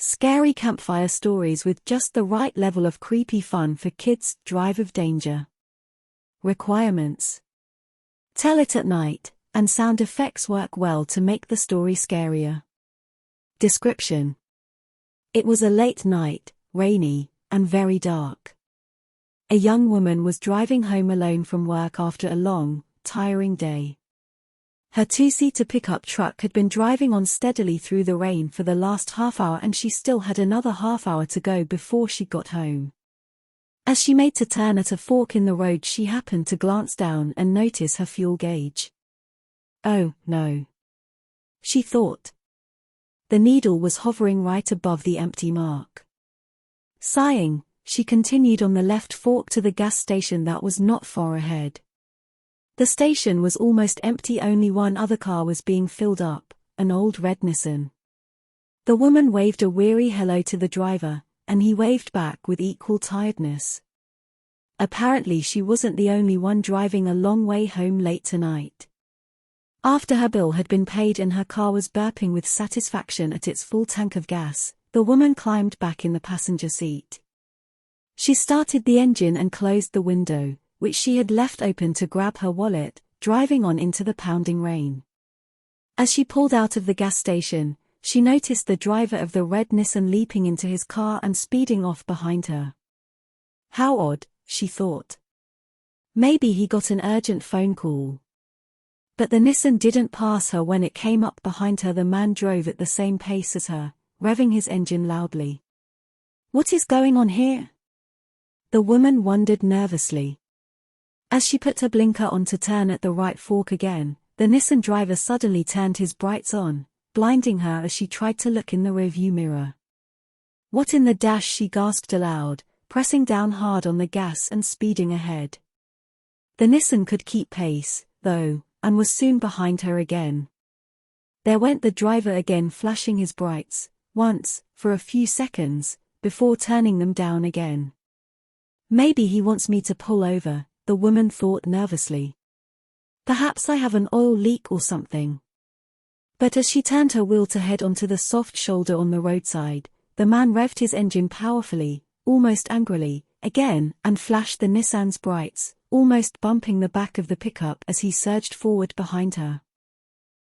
Scary campfire stories with just the right level of creepy fun for kids. Drive of danger. Requirements: tell it at night, and sound effects work well to make the story scarier. Description: it was a late night, rainy, and very dark. A young woman was driving home alone from work after a long, tiring day. Her two-seater pickup truck had been driving on steadily through the rain for the last half hour, and she still had another half hour to go before she got home. As she made to turn at a fork in the road, she happened to glance down and notice her fuel gauge. Oh, no, she thought. The needle was hovering right above the empty mark. Sighing, she continued on the left fork to the gas station that was not far ahead. The station was almost empty, only one other car was being filled up, an old red Nissan. The woman waved a weary hello to the driver, and he waved back with equal tiredness. Apparently she wasn't the only one driving a long way home late tonight. After her bill had been paid and her car was burping with satisfaction at its full tank of gas, the woman climbed back in the passenger seat. She started the engine and closed the window, which she had left open, to grab her wallet, driving on into the pounding rain. As she pulled out of the gas station, she noticed the driver of the red Nissan leaping into his car and speeding off behind her. How odd, she thought. Maybe he got an urgent phone call. But the Nissan didn't pass her when it came up behind her. The man drove at the same pace as her, revving his engine loudly. What is going on here? The woman wondered nervously. As she put her blinker on to turn at the right fork again, the Nissan driver suddenly turned his brights on, blinding her as she tried to look in the rearview mirror. What in the dash, she gasped aloud, pressing down hard on the gas and speeding ahead. The Nissan could keep pace, though, and was soon behind her again. There went the driver again, flashing his brights, once, for a few seconds, before turning them down again. Maybe he wants me to pull over, the woman thought nervously. Perhaps I have an oil leak or something. But as she turned her wheel to head onto the soft shoulder on the roadside, the man revved his engine powerfully, almost angrily, again, and flashed the Nissan's brights, almost bumping the back of the pickup as he surged forward behind her.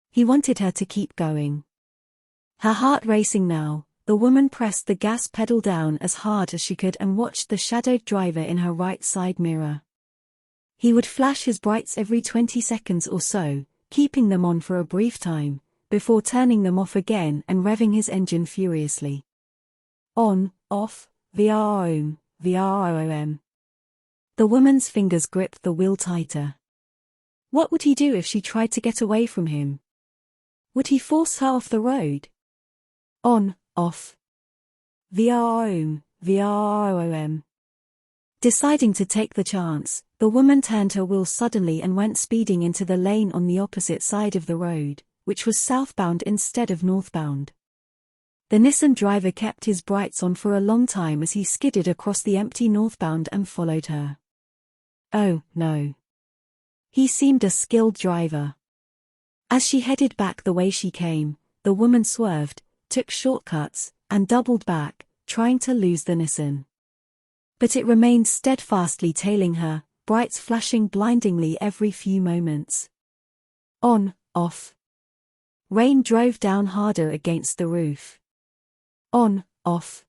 He wanted her to keep going. Her heart racing now, the woman pressed the gas pedal down as hard as she could and watched the shadowed driver in her right side mirror. He would flash his brights every 20 seconds or so, keeping them on for a brief time, before turning them off again and revving his engine furiously. On, off, VROM, VROM. The woman's fingers gripped the wheel tighter. What would he do if she tried to get away from him? Would he force her off the road? On, off. VROM, VROM. Deciding to take the chance, the woman turned her wheel suddenly and went speeding into the lane on the opposite side of the road, which was southbound instead of northbound. The Nissan driver kept his brights on for a long time as he skidded across the empty northbound and followed her. Oh, no. He seemed a skilled driver. As she headed back the way she came, the woman swerved, took shortcuts, and doubled back, trying to lose the Nissan. But it remained steadfastly tailing her, brights flashing blindingly every few moments. On, off. Rain drove down harder against the roof. On, off.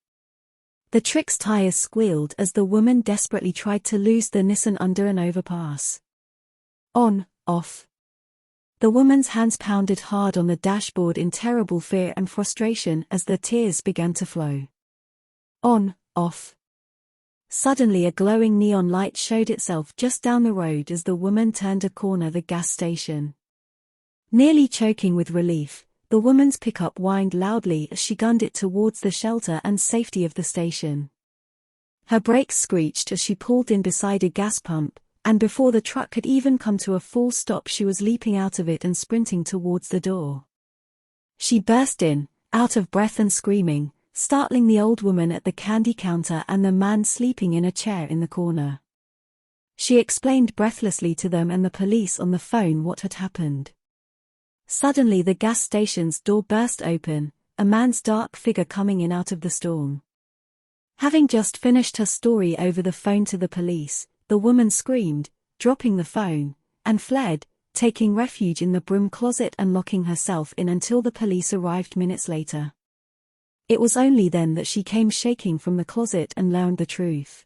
The truck's tires squealed as the woman desperately tried to lose the Nissan under an overpass. On, off. The woman's hands pounded hard on the dashboard in terrible fear and frustration as the tears began to flow. On, off. Suddenly a glowing neon light showed itself just down the road as the woman turned a corner, the gas station. Nearly choking with relief, the woman's pickup whined loudly as she gunned it towards the shelter and safety of the station. Her brakes screeched as she pulled in beside a gas pump, and before the truck had even come to a full stop she was leaping out of it and sprinting towards the door. She burst in, out of breath and screaming, startling the old woman at the candy counter and the man sleeping in a chair in the corner. She explained breathlessly to them and the police on the phone what had happened. Suddenly the gas station's door burst open, a man's dark figure coming in out of the storm. Having just finished her story over the phone to the police, the woman screamed, dropping the phone, and fled, taking refuge in the broom closet and locking herself in until the police arrived minutes later. It was only then that she came shaking from the closet and learned the truth.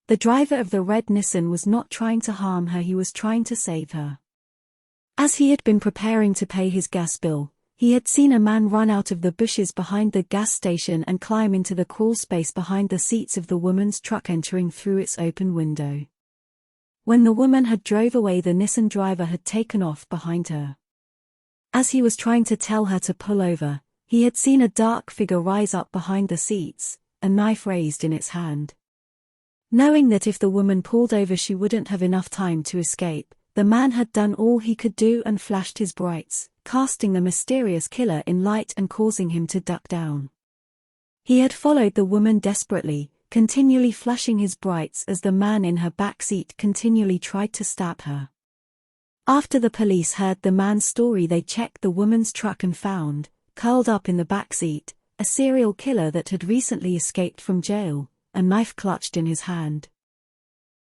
The driver of the red Nissan was not trying to harm her, he was trying to save her. As he had been preparing to pay his gas bill, he had seen a man run out of the bushes behind the gas station and climb into the crawl space behind the seats of the woman's truck, entering through its open window. When the woman had drove away, the Nissan driver had taken off behind her. As he was trying to tell her to pull over, he had seen a dark figure rise up behind the seats, a knife raised in its hand. Knowing that if the woman pulled over she wouldn't have enough time to escape, the man had done all he could do and flashed his brights, casting the mysterious killer in light and causing him to duck down. He had followed the woman desperately, continually flashing his brights as the man in her back seat continually tried to stab her. After the police heard the man's story, they checked the woman's truck and found, curled up in the back seat, a serial killer that had recently escaped from jail, a knife clutched in his hand.